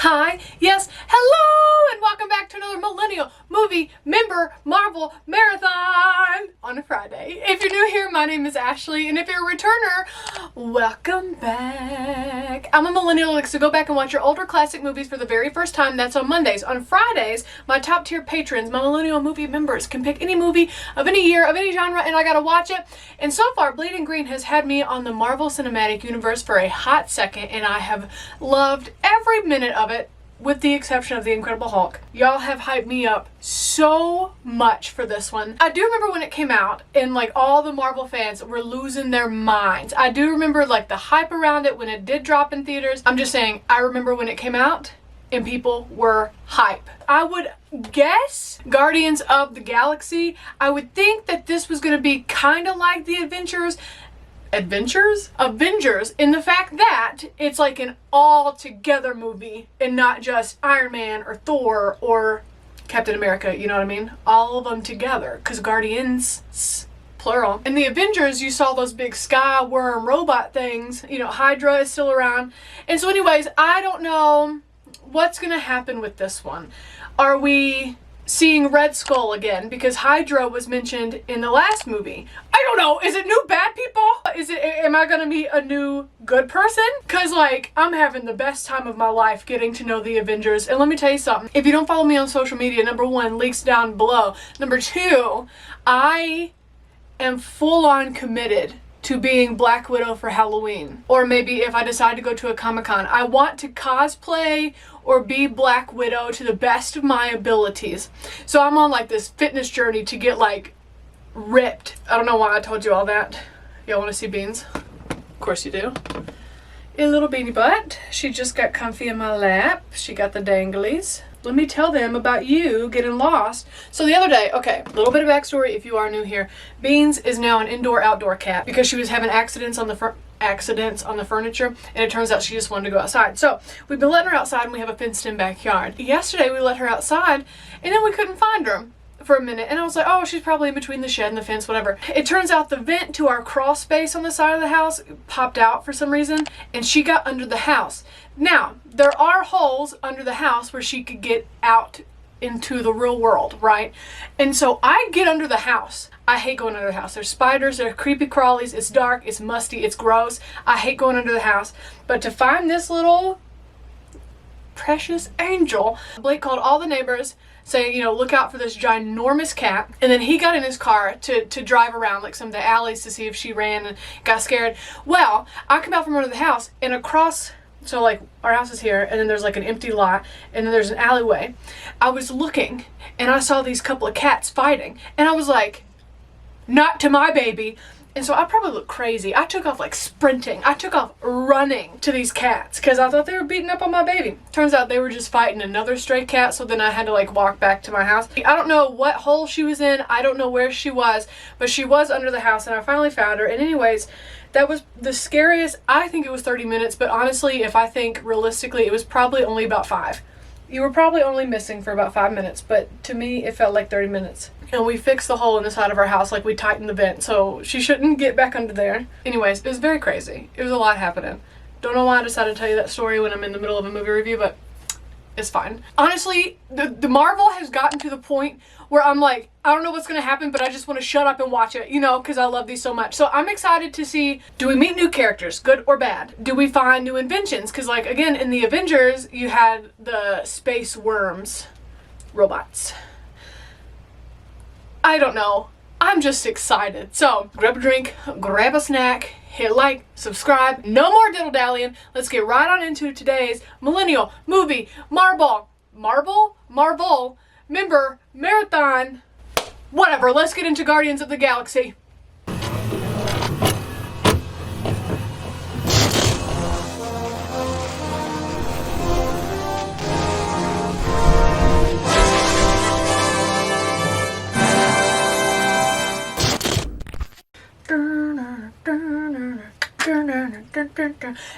Hi, yes, hello, and welcome back to another Millennial Movie Member Marvel Marathon on a Friday. If you're new here, my name is Ashley, and if you're a returner, welcome back. I'm a millennial who likes to go back and watch your older classic movies for the very first time. That's on Mondays. On Fridays, my top tier patrons, my Millennial Movie members, can pick any movie of any year, of any genre, and I gotta watch it. And so far, Bleeding Green has had me on the Marvel Cinematic Universe for a hot second, and I have loved every minute of it, with the exception of The Incredible Hulk. Y'all have hyped me up so much for this one. I do remember when it came out and like all the Marvel fans were losing their minds. I do remember like the hype around it when it did drop in theaters. I'm just saying, I remember when it came out and people were hype. I would guess Guardians of the Galaxy. I would think that this was going to be kind of like the Avengers in the fact that it's like an all-together movie and not just Iron Man or Thor or Captain America, you know what I mean? All of them together, because Guardians, plural. In the Avengers, you saw those big sky worm robot things, you know, Hydra is still around. And so anyways, I don't know what's gonna happen with this one. Are we seeing Red Skull again? Because Hydra was mentioned in the last movie. I don't know. Is it new bad people? Am I gonna meet a new good person? Cause like, I'm having the best time of my life getting to know the Avengers. And let me tell you something. If you don't follow me on social media, number one, links down below. Number two, I am full on committed to being Black Widow for Halloween. Or maybe if I decide to go to a Comic-Con, I want to cosplay or be Black Widow to the best of my abilities. So I'm on like this fitness journey to get like ripped. I don't know why I told you all that. Y'all want to see Beans? Of course you do. A little beanie butt. She just got comfy in my lap. She got the danglies. Let me tell them about you getting lost. So the other day, okay, a little bit of backstory if you are new here. Beans is now an indoor-outdoor cat because she was having accidents on the furniture, and it turns out she just wanted to go outside. So we've been letting her outside, and we have a fenced-in backyard. Yesterday we let her outside, and then we couldn't find her for a minute, and I was like, oh, she's probably in between the shed and the fence, whatever. It turns out the vent to our crawl space on the side of the house popped out for some reason, and she got under the house. Now, there are holes under the house where she could get out into the real world, right? And so I get under the house. I hate going under the house. There's spiders, there's creepy crawlies, it's dark, it's musty, it's gross. I hate going under the house. But to find this little precious angel, Blake called all the neighbors saying, you know, look out for this ginormous cat. And then he got in his car to drive around like some of the alleys to see if she ran and got scared. Well, I come out from under the house and across, so like our house is here and then there's like an empty lot and then there's an alleyway. I was looking and I saw these couple of cats fighting and I was like, not to my baby. And so I probably look crazy. I took off like sprinting. I took off running to these cats because I thought they were beating up on my baby. Turns out they were just fighting another stray cat, so then I had to like walk back to my house. I don't know what hole she was in. I don't know where she was, but she was under the house and I finally found her. And anyways, that was the scariest. I think it was 30 minutes, but honestly, if I think realistically, it was probably only about 5. You were probably only missing for about 5 minutes, but to me, it felt like 30 minutes. And we fixed the hole in the side of our house, like we tightened the vent, so she shouldn't get back under there. Anyways, it was very crazy. It was a lot happening. Don't know why I decided to tell you that story when I'm in the middle of a movie review, but it's fine. Honestly, the Marvel has gotten to the point where I'm like, I don't know what's gonna happen, but I just want to shut up and watch it, you know, because I love these so much. So I'm excited to see, do we meet new characters, good or bad? Do we find new inventions? Because like, again, in the Avengers, you had the space worms, robots. I don't know. I'm just excited. So grab a drink, grab a snack, hit like, subscribe, no more diddle dallying. Let's get right on into today's Millennial Movie Marvel Member Marathon. Whatever, let's get into Guardians of the Galaxy.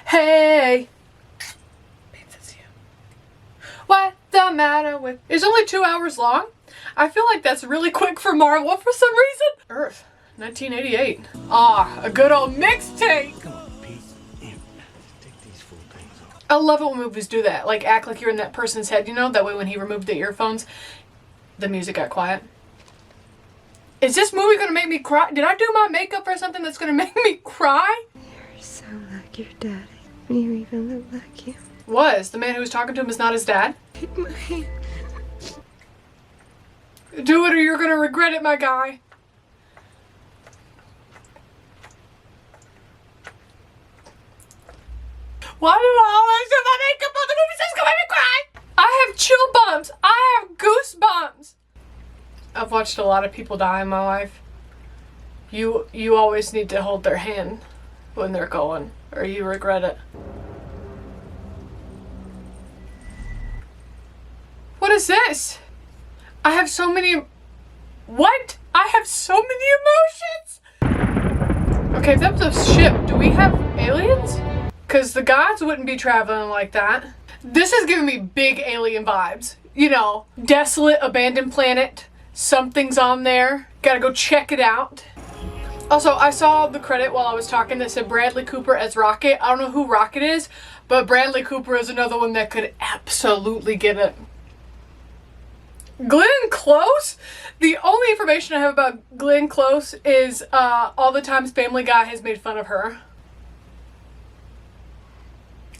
Hey, it's you. What the matter with? It's only 2 hours long. I feel like that's really quick for Marvel for some reason. Earth, 1988. Ah, a good old mixtape. Come on, Pete. Take these full things off. I love it when movies do that. Like, act like you're in that person's head, you know? That way when he removed the earphones, the music got quiet. Is this movie gonna make me cry? Did I do my makeup or something that's gonna make me cry? You're so like your daddy. You even look like him. Was. The man who was talking to him is not his dad? Take my hand. Do it or you're gonna regret it, my guy. Why did I always do my makeup on the movie that's gonna make me cry? I have chill bumps. I have goosebumps. I've watched a lot of people die in my life. You always need to hold their hand when they're going, or you regret it. What is this? I have so many... What? I have so many emotions! Okay, if that was a ship, do we have aliens? Because the gods wouldn't be traveling like that. This is giving me big alien vibes. You know, desolate, abandoned planet. Something's on there. Gotta go check it out. Also, I saw the credit while I was talking that said Bradley Cooper as Rocket. I don't know who Rocket is, but Bradley Cooper is another one that could absolutely get it. Glenn Close? The only information I have about Glenn Close is all the times Family Guy has made fun of her.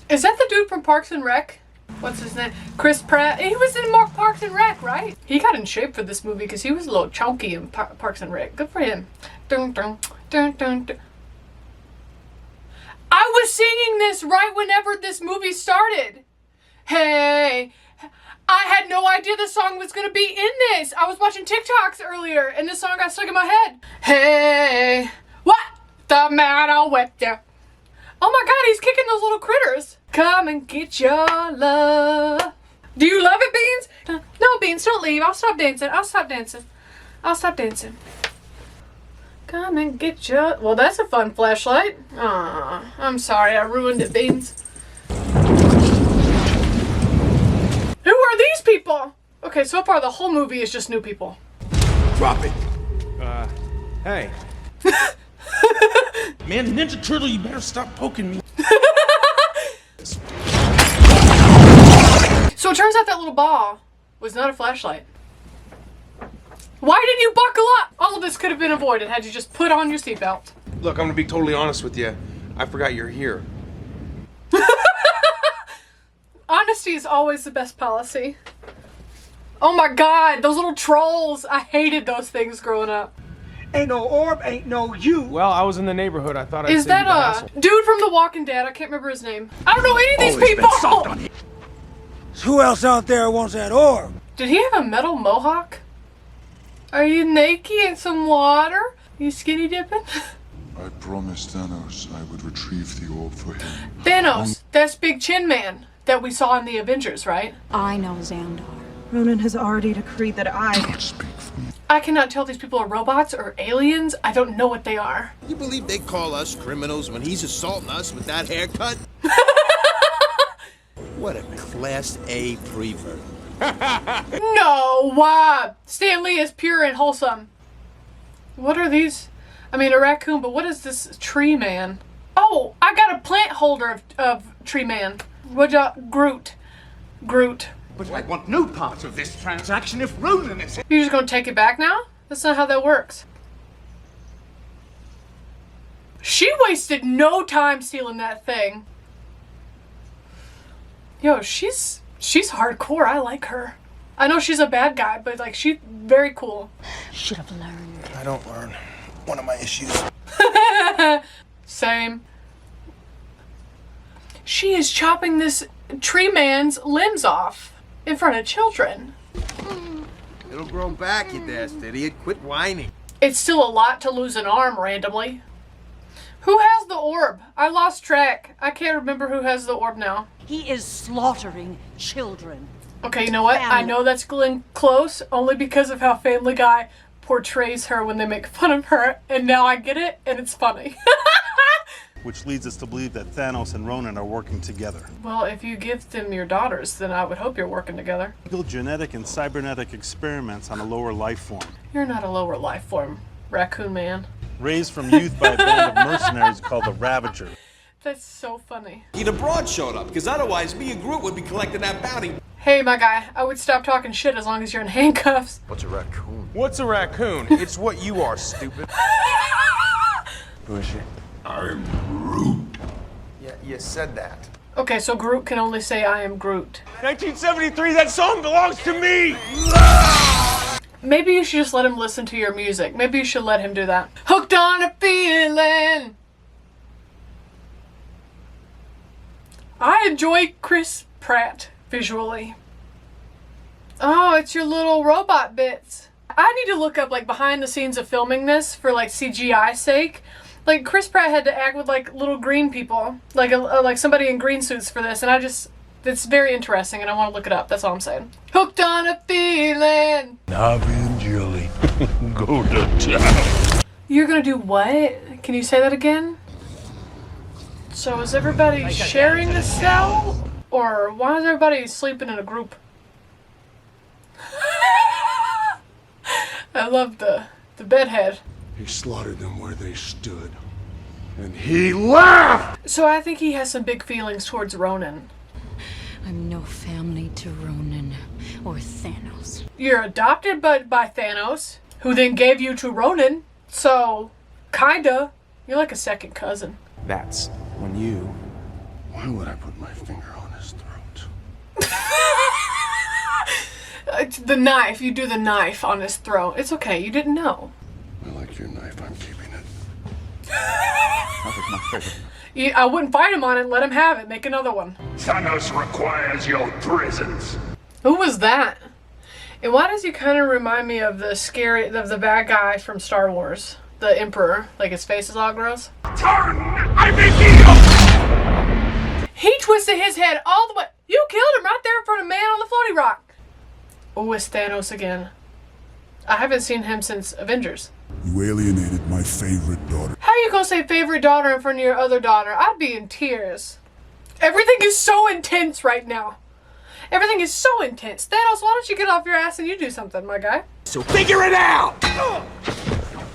Is that the dude from Parks and Rec? What's his name? Chris Pratt. He was in Parks and Rec, right? He got in shape for this movie because he was a little chunky in Parks and Rec. Good for him. Dun, dun, dun, dun, dun. I was singing this right whenever this movie started. Hey, I had no idea the song was going to be in this. I was watching TikToks earlier and this song got stuck in my head. Hey, what the matter with you? Oh my god, he's kicking those little critters. Come and get your love. Do you love it, Beans? No, Beans, don't leave. I'll stop dancing. I'll stop dancing. I'll stop dancing. Come and get your... Well, that's a fun flashlight. Aw, I'm sorry I ruined it, Beans. Who are these people? Okay, so far the whole movie is just new people. Drop it. Hey. Man, Ninja Turtle, you better stop poking me. So it turns out that little ball was not a flashlight. Why didn't you buckle up? All of this could have been avoided had you just put on your seatbelt. Look, I'm gonna be totally honest with you. I forgot you're here. Honesty is always the best policy. Oh my god, those little trolls. I hated those things growing up. Ain't no orb, ain't no you. Well, I was in the neighborhood. I thought I'd Is save that you the hassle. a dude from The Walking Dead? I can't remember his name. I don't know any of these Always people. been soft on him. Who else out there wants that orb? Did he have a metal mohawk? Are you naked in some water? You skinny dipping? I promised Thanos I would retrieve the orb for him. Thanos, that's Big Chin Man that we saw in the Avengers, right? I know Xandar. Ronan has already decreed that I... Don't speak for me. I cannot tell if these people are robots or aliens. I don't know what they are. You believe they call us criminals when he's assaulting us with that haircut? What a Class A prevert. No, Stan Lee is pure and wholesome. What are these? I mean, a raccoon, but what is this tree man? Oh, I got a plant holder of tree man. Groot. But I want no part of this transaction if Ronan is... You're just gonna take it back now? That's not how that works. She wasted no time stealing that thing. Yo, she's hardcore. I like her. I know she's a bad guy, but like she's very cool. Should have learned. I don't learn. One of my issues. Same. She is chopping this tree man's limbs off in front of children. It'll grow back, you dashed idiot. Quit whining. It's still a lot to lose an arm randomly. Who has the orb? I lost track. I can't remember who has the orb now. He is slaughtering children. Okay, you know what? I know that's Glenn Close only because of how Family Guy portrays her when they make fun of her, and now I get it, and it's funny. Which leads us to believe that Thanos and Ronan are working together. Well, if you give them your daughters, then I would hope you're working together. Illegal genetic and cybernetic experiments on a lower life form. You're not a lower life form, Raccoon Man. Raised from youth by a band of mercenaries called the Ravager. That's so funny. The broad showed up, because otherwise me and Groot would be collecting that bounty. Hey, my guy, I would stop talking shit as long as you're in handcuffs. What's a raccoon? What's a raccoon? It's what you are, stupid. Who is she? I'm Groot. Yeah, you said that. Okay, so Groot can only say I am Groot. 1973, that song belongs to me! Maybe you should just let him listen to your music. Maybe you should let him do that. Hooked on a feeling. I enjoy Chris Pratt visually. Oh, it's your little robot bits. I need to look up like behind the scenes of filming this for like CGI sake. Like Chris Pratt had to act with like little green people, like somebody in green suits for this, and it's very interesting, and I want to look it up. That's all I'm saying. Hooked on a feeling. Nobby and Julie, go to town. You're gonna do what? Can you say that again? So is everybody sharing a cell? Or why is everybody sleeping in a group? I love the bedhead. He slaughtered them where they stood. And he laughed! So I think he has some big feelings towards Ronan. I'm no family to Ronan or Thanos. You're adopted by Thanos, who then gave you to Ronan. So, kinda. You're like a second cousin. That's when you... Why would I put my finger on his throat? The knife. You do the knife on his throat. It's okay. You didn't know. I like your knife. I'm keeping it. I wouldn't fight him on it. Let him have it. Make another one. Thanos requires your presence. Who was that? And why does he kind of remind me of the bad guy from Star Wars? The Emperor. Like his face is all gross. Turn! I reveal! He twisted his head all the way. You killed him right there in front of man on the floating rock. Oh, it's Thanos again. I haven't seen him since Avengers. You alienated my favorite daughter. How you gonna say favorite daughter in front of your other daughter? I'd be in tears. Everything is so intense right now. Everything is so intense. Thanos, why don't you get off your ass and you do something, my guy? So figure it out!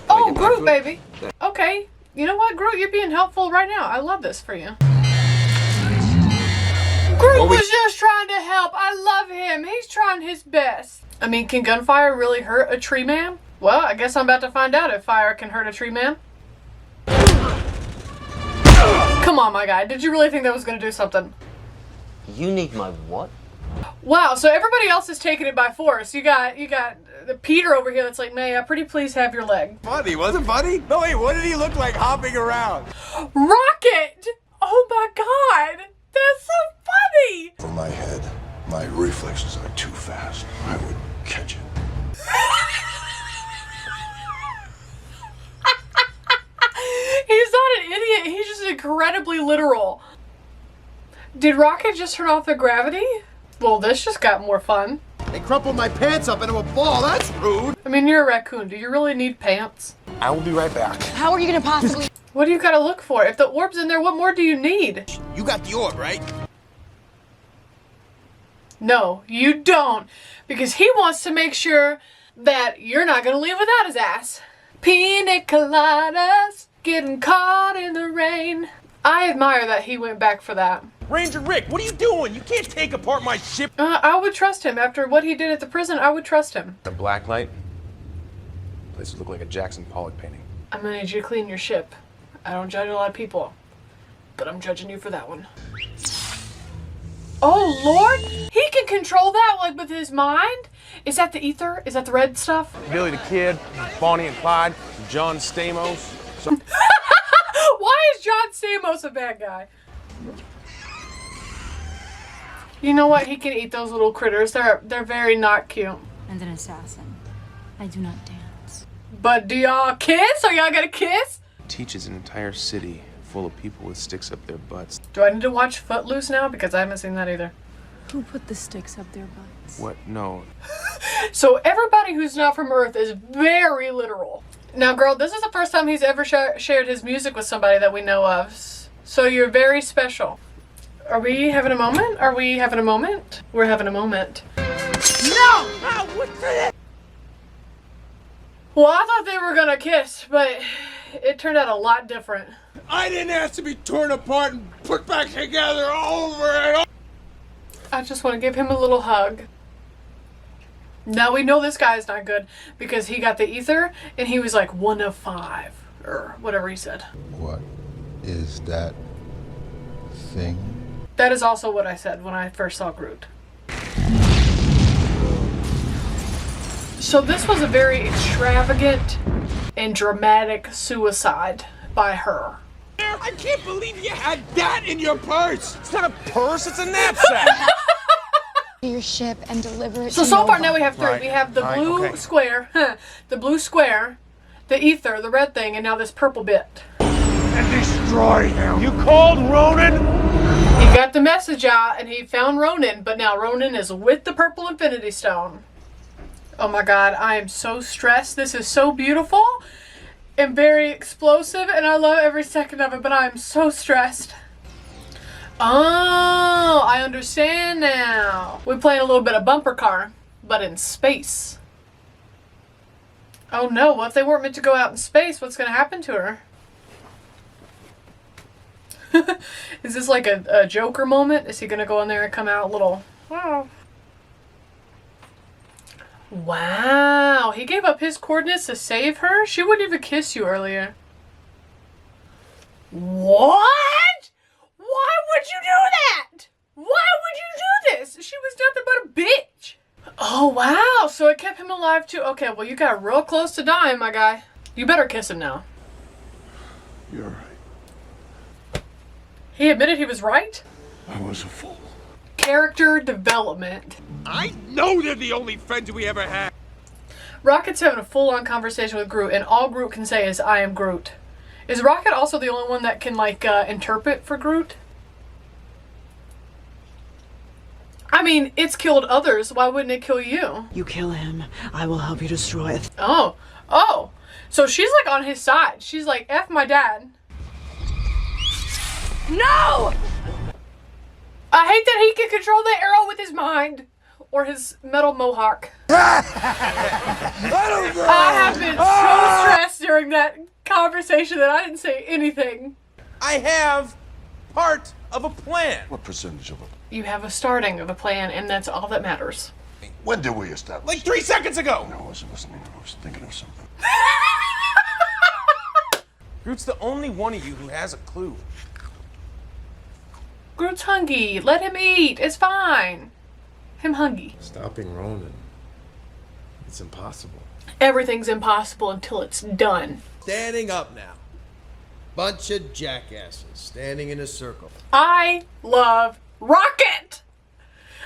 Oh, Groot, baby. Okay. You know what, Groot? You're being helpful right now. I love this for you. Groot was just trying to help. I love him. He's trying his best. I mean, can gunfire really hurt a tree man? Well, I guess I'm about to find out if fire can hurt a tree man. Come on, my guy. Did you really think that was going to do something? You need my what? Wow, so everybody else is taking it by force. You got the Peter over here that's like, May, pretty please have your leg. Funny, wasn't funny? No, wait, what did he look like hopping around? Rocket! Oh my god! That's so funny! For my head, my reflexes are too fast. I would catch it. He's not an idiot. He's just incredibly literal. Did Rocket just turn off the gravity? Well, this just got more fun. They crumpled my pants up into a ball. That's rude. I mean, you're a raccoon. Do you really need pants? I will be right back. How are you gonna possibly? What do you gotta look for? If the orb's in there, what more do you need? You got the orb, right? No, you don't. Because he wants to make sure that you're not gonna leave without his ass. Pina coladas, getting caught in the rain. I admire that he went back for that. Ranger Rick, what are you doing? You can't take apart my ship. I would trust him. After what he did at the prison, I would trust him. The black light. Place would look like a Jackson Pollock painting. I'm gonna need you to clean your ship. I don't judge a lot of people, but I'm judging you for that one. Oh, Lord! He can control that, like, with his mind? Is that the ether? Is that the red stuff? Billy the Kid, Bonnie and Clyde, John Stamos. Why is John Stamos a bad guy? You know what? He can eat those little critters. They're very not cute. And an assassin. I do not dance. But do y'all kiss? Are y'all gonna kiss? Teaches an entire city full of people with sticks up their butts. Do I need to watch Footloose now? Because I haven't seen that either. Who put the sticks up their butts? What? No. So everybody who's not from Earth is very literal. Now, girl, this is the first time he's ever shared his music with somebody that we know of. So you're very special. Are we having a moment? Are we having a moment? We're having a moment. No! What's that? Well, I thought they were gonna kiss, but it turned out a lot different. I didn't ask to be torn apart and put back together over and over. I just want to give him a little hug. Now we know this guy is not good because he got the ether and he was like 1 of 5 or whatever he said. What is that thing? That is also what I said when I first saw Groot. So this was a very extravagant and dramatic suicide by her. I can't believe you had that in your purse. It's not a purse, it's a knapsack. Your ship and deliver it So to far Nova. now we have 3. We have the blue square, the blue square, the ether, the red thing, and now this purple bit. And destroy him. You called Ronan? He got the message out and he found Ronan, but now Ronan is with the purple Infinity Stone. Oh my god, I am so stressed. This is so beautiful and very explosive and I love every second of it, but I am so stressed. Oh, I understand now. We're playing a little bit of bumper car, but in space. Oh no, what if they weren't meant to go out in space? What's going to happen to her? Is this like a Joker moment? Is he going to go in there and come out a little... Wow, he gave up his coordinates to save her? She wouldn't even kiss you earlier. What? Why would you do that? Why would you do this? She was nothing but a bitch. Oh, wow. So it kept him alive too. Okay, well, you got real close to dying, my guy. You better kiss him now. You're right. He admitted he was right? I was a fool. Character development. I know they're the only friends we ever had. Rocket's having a full-on conversation with Groot, and all Groot can say is, I am Groot. Is Rocket also the only one that can, like, interpret for Groot? I mean, it's killed others. Why wouldn't it kill you? You kill him, I will help you destroy it. Oh. Oh. So she's, like, on his side. She's like, F my dad. No! I hate that he can control the arrow with his mind. Or his metal mohawk. I have been so stressed during that conversation that I didn't say anything. I have part of a plan. What percentage of it? You have a starting of a plan, and that's all that matters. When did we establish? Like 3 seconds ago. No, I wasn't listening. I was thinking of something. Groot's the only one of you who has a clue. Groot's hungry. Let him eat. It's fine. Him hungry. Stopping Ronan. It's impossible. Everything's impossible until it's done. Standing up now. Bunch of jackasses standing in a circle. I love Rocket!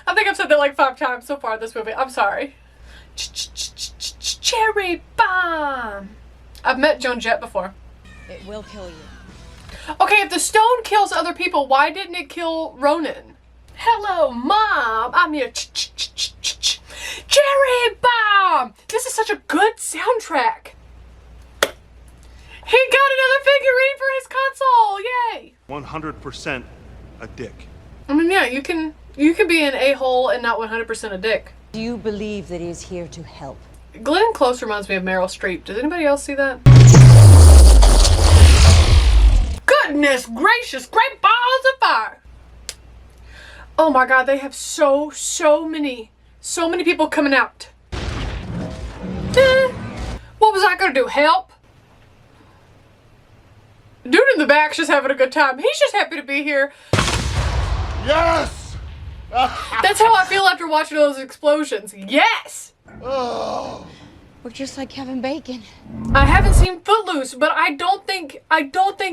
I think I've said that like 5 times so far in this movie. I'm sorry. Cherry bomb! I've met Joan Jett before. It will kill you. Okay, if the stone kills other people, why didn't it kill Ronan? Hello, Mom! I'm your Cherry bomb! This is such a good soundtrack. He got another figurine for his console! Yay! 100% a dick. I mean, yeah, you can be an a-hole and not 100% a dick. Do you believe that he is here to help? Glenn Close reminds me of Meryl Streep. Does anybody else see that? Goodness gracious, great balls of fire! Oh my god, they have so many people coming out. What was I gonna do, help? Dude in the back's just having a good time. He's just happy to be here. Yes! That's how I feel after watching those explosions. Yes! Oh. We're just like Kevin Bacon. I haven't seen Footloose, but I don't think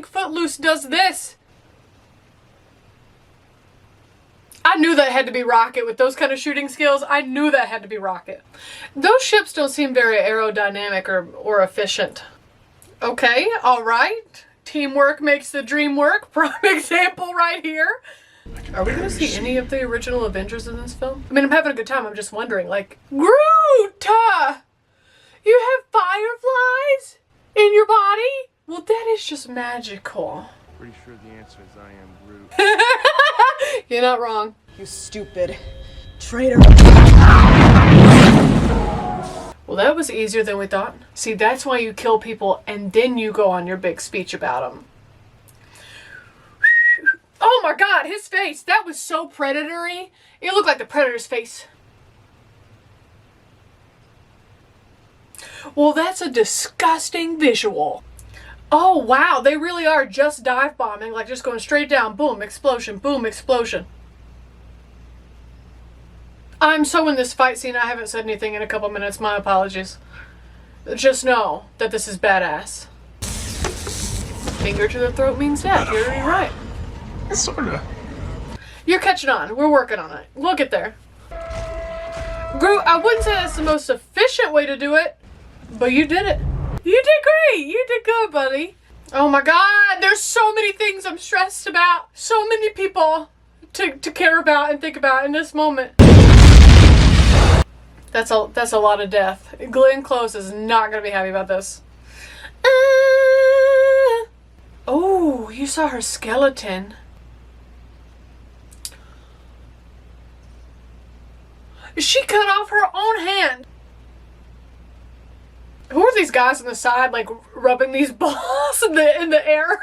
Footloose does this. I knew that had to be Rocket with those kind of shooting skills. I knew that had to be Rocket. Those ships don't seem very aerodynamic or efficient. Okay, all right. Teamwork makes the dream work. Prime example right here. Are we going to see any of the original Avengers in this film? I mean, I'm having a good time. I'm just wondering, like, Groot! You have fireflies in your body? Well, that is just magical. Pretty sure the answer is I am Groot. You're not wrong. You stupid traitor. Well, that was easier than we thought. See, that's why you kill people and then you go on your big speech about them. Oh my god, his face! That was so predatory. It looked like the Predator's face. Well, that's a disgusting visual. Oh wow, they really are just dive bombing, like just going straight down. Boom, explosion, boom, explosion. I'm so in this fight scene, I haven't said anything in a couple minutes. My apologies. Just know that this is badass. Finger to the throat means death. You're right. Sorta. You're catching on. We're working on it. We'll get there. Groot, I wouldn't say that's the most efficient way to do it, but you did it. You did great. You did good, buddy. Oh my god, there's so many things I'm stressed about. So many people to care about and think about in this moment. That's a lot of death. Glenn Close is not going to be happy about this. Oh, you saw her skeleton. She cut off her own hand. Who are these guys on the side, like, rubbing these balls in the air?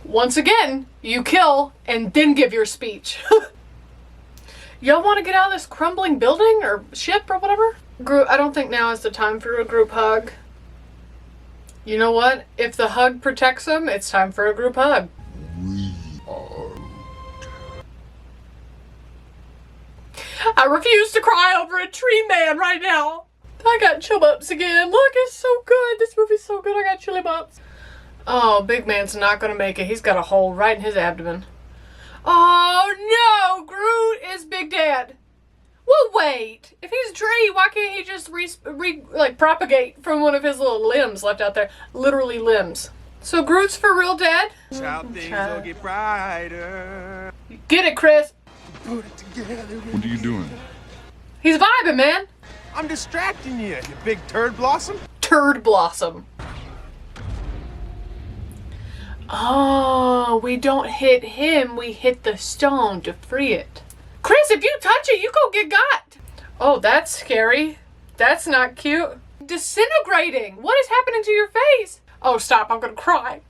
Once again, you kill and then give your speech. Y'all want to get out of this crumbling building or ship or whatever? Groot, I don't think now is the time for a group hug. You know what? If the hug protects them, it's time for a group hug. I refuse to cry over a tree man right now. I got chill bumps again. Look, it's so good. This movie's so good. I got chilly bumps. Oh, big man's not gonna make it. He's got a hole right in his abdomen. Oh no, Groot is Big Dad. Well, wait. If he's a tree, why can't he just propagate from one of his little limbs left out there? Literally limbs. So Groot's for real dead? Shout things will get brighter. Get it, Chris. Put it together. What are you doing? He's vibing, man. I'm distracting you, you big turd blossom. Turd blossom. Oh, we don't hit him, we hit the stone to free it. Chris, if you touch it, you go get got. Oh, that's scary. That's not cute. Disintegrating. What is happening to your face? Oh, stop, I'm gonna cry.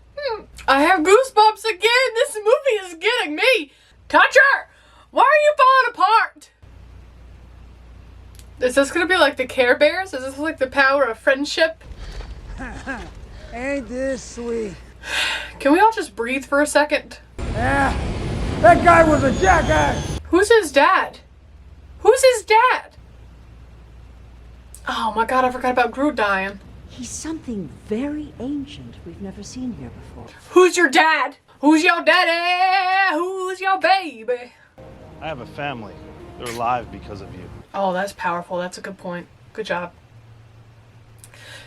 I have goosebumps again. This movie is getting me. Touch her! Why are you falling apart? Is this gonna be like the Care Bears? Is this like the power of friendship? Ain't this sweet? Can we all just breathe for a second? Yeah, that guy was a jackass. Who's his dad? Who's his dad? Oh my god, I forgot about Groot dying. He's something very ancient we've never seen here before. Who's your dad? Who's your daddy? Who's your baby? I have a family. They're alive because of you. Oh, that's powerful. That's a good point. Good job.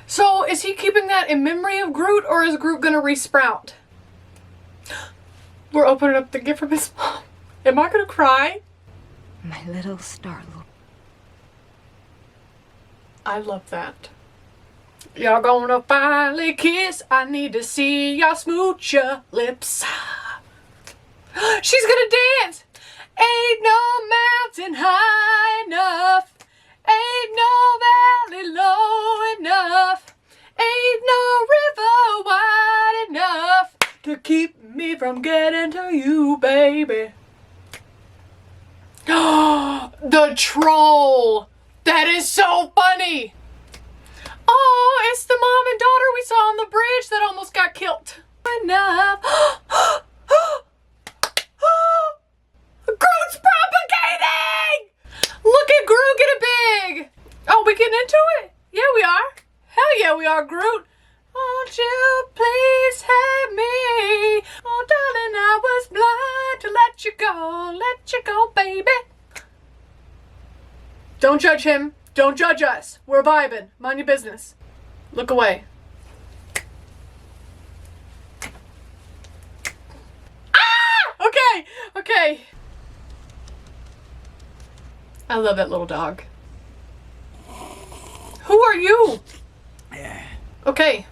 So, is he keeping that in memory of Groot, or is Groot gonna resprout? We're opening up the gift from his mom. Am I gonna cry? My little Star-Lord. I love that. Y'all gonna finally kiss. I need to see y'all smooch your lips. She's gonna dance. Ain't no mountain high enough. Ain't no valley low enough. Ain't no river wide enough to keep me from getting to you, baby. The troll. That is so funny. Oh, it's the mom and daughter we saw on the bridge that almost got killed. Enough. Groot's propagating! Look at Groot get it big! Oh, we getting into it? Yeah, we are. Hell yeah, we are, Groot. Won't you please help me? Oh, darling, I was blind to let you go, baby. Don't judge him. Don't judge us. We're vibing. Mind your business. Look away. Ah! Okay, okay. I love that little dog. Who are you? Okay,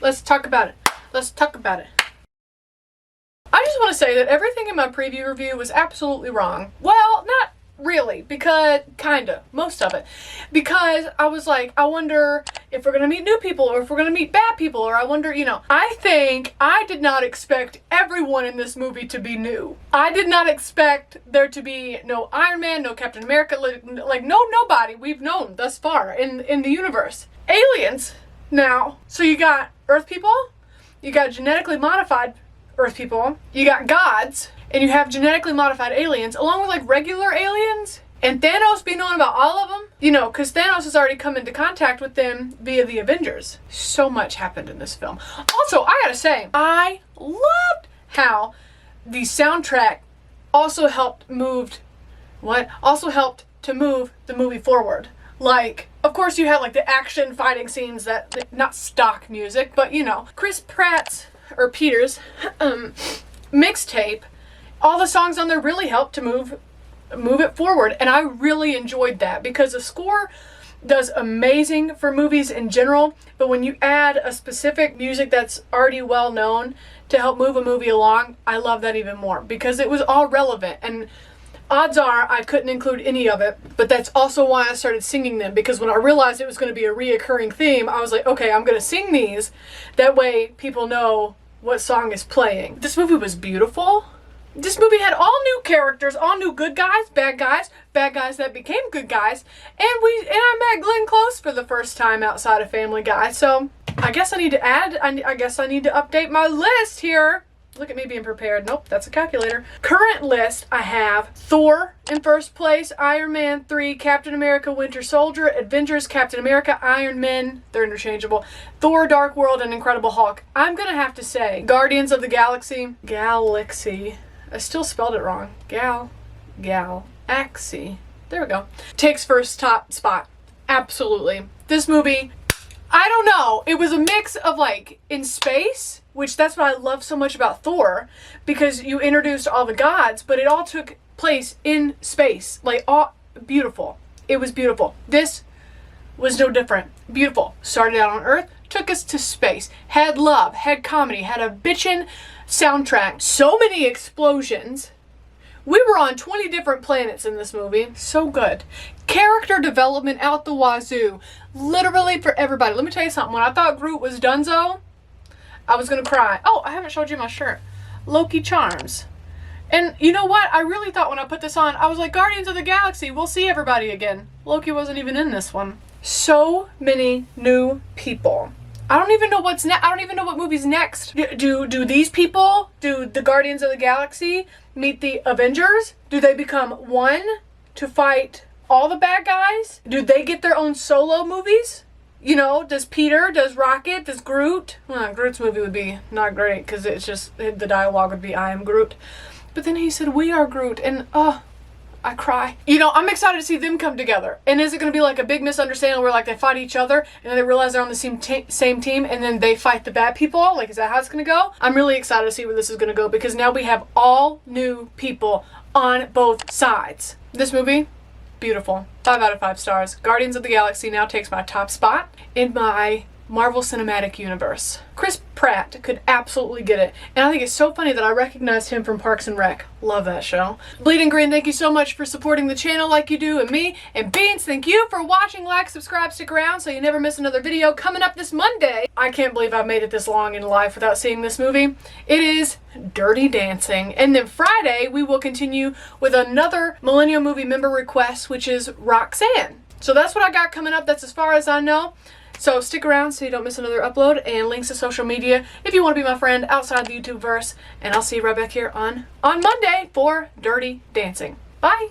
let's talk about it. Let's talk about it. I just want to say that everything in my preview review was absolutely wrong. Well, not really, because most of it, because I was like, I wonder if we're gonna meet new people or if we're gonna meet bad people, or I wonder, I think I did not expect everyone in this movie to be new. I did not expect there to be no Iron Man, no Captain America, like nobody we've known thus far in the universe. Aliens now. So you got Earth people, you got genetically modified Earth people, you got gods, and you have genetically modified aliens, along with like regular aliens, and Thanos be knowing about all of them, because Thanos has already come into contact with them via the Avengers. So much happened in this film. Also, I gotta say, I loved how the soundtrack also helped to move the movie forward. Like, of course you had like the action fighting scenes that, not stock music, but Chris Pratt's, or Peter's, mixtape, all the songs on there really helped to move it forward, and I really enjoyed that, because the score does amazing for movies in general, but when you add a specific music that's already well known to help move a movie along, I love that even more, because it was all relevant, and odds are I couldn't include any of it, but that's also why I started singing them, because when I realized it was going to be a reoccurring theme, I was like, okay, I'm going to sing these, that way people know what song is playing. This movie was beautiful. This movie had all new characters, all new good guys bad guys that became good guys, and I met Glenn Close for the first time outside of Family Guy. So I guess I need to update my list here. Look at me being prepared. Nope, that's a calculator. Current list, I have Thor in first place, Iron Man 3, Captain America Winter Soldier, Avengers, Captain America, Iron Man, they're interchangeable, Thor, Dark World, and Incredible Hulk. I'm gonna have to say Guardians of the Galaxy, I still spelled it wrong. Galaxy. There we go. Takes first top spot. Absolutely. This movie, I don't know. It was a mix of like in space, which that's what I love so much about Thor, because you introduced all the gods, but it all took place in space. Like, all beautiful. It was beautiful. This was no different. Beautiful. Started out on Earth, took us to space. Had love, had comedy, had a bitchin' soundtrack. So many explosions. We were on 20 different planets in this movie. So good. Character development out the wazoo. Literally for everybody. Let me tell you something. When I thought Groot was donezo, I was gonna cry. Oh, I haven't showed you my shirt. Loki charms. And you know what? I really thought when I put this on, I was like, Guardians of the Galaxy, we'll see everybody again. Loki wasn't even in this one. So many new people. I don't even know what's next. I don't even know what movie's next. Do these people, do the Guardians of the Galaxy meet the Avengers? Do they become one to fight all the bad guys? Do they get their own solo movies? Does Peter, does Rocket, does Groot? Well, Groot's movie would be not great, because it's just, the dialogue would be, I am Groot. But then he said, we are Groot, and I cry. I'm excited to see them come together. And is it going to be like a big misunderstanding where like they fight each other and then they realize they're on the same team and then they fight the bad people? Like, is that how it's going to go? I'm really excited to see where this is going to go, because now we have all new people on both sides. This movie, beautiful. 5 out of 5 stars. Guardians of the Galaxy now takes my top spot in my Marvel Cinematic Universe. Chris Pratt could absolutely get it. And I think it's so funny that I recognized him from Parks and Rec. Love that show. Bleeding Green, thank you so much for supporting the channel like you do, and me. And Beans, thank you for watching. Like, subscribe, stick around so you never miss another video. Coming up this Monday, I can't believe I've made it this long in life without seeing this movie. It is Dirty Dancing. And then Friday, we will continue with another Millennial Movie member request, which is Roxanne. So that's what I got coming up. That's as far as I know. So stick around so you don't miss another upload, and links to social media if you want to be my friend outside the YouTube verse. And I'll see you right back here on Monday for Dirty Dancing. Bye!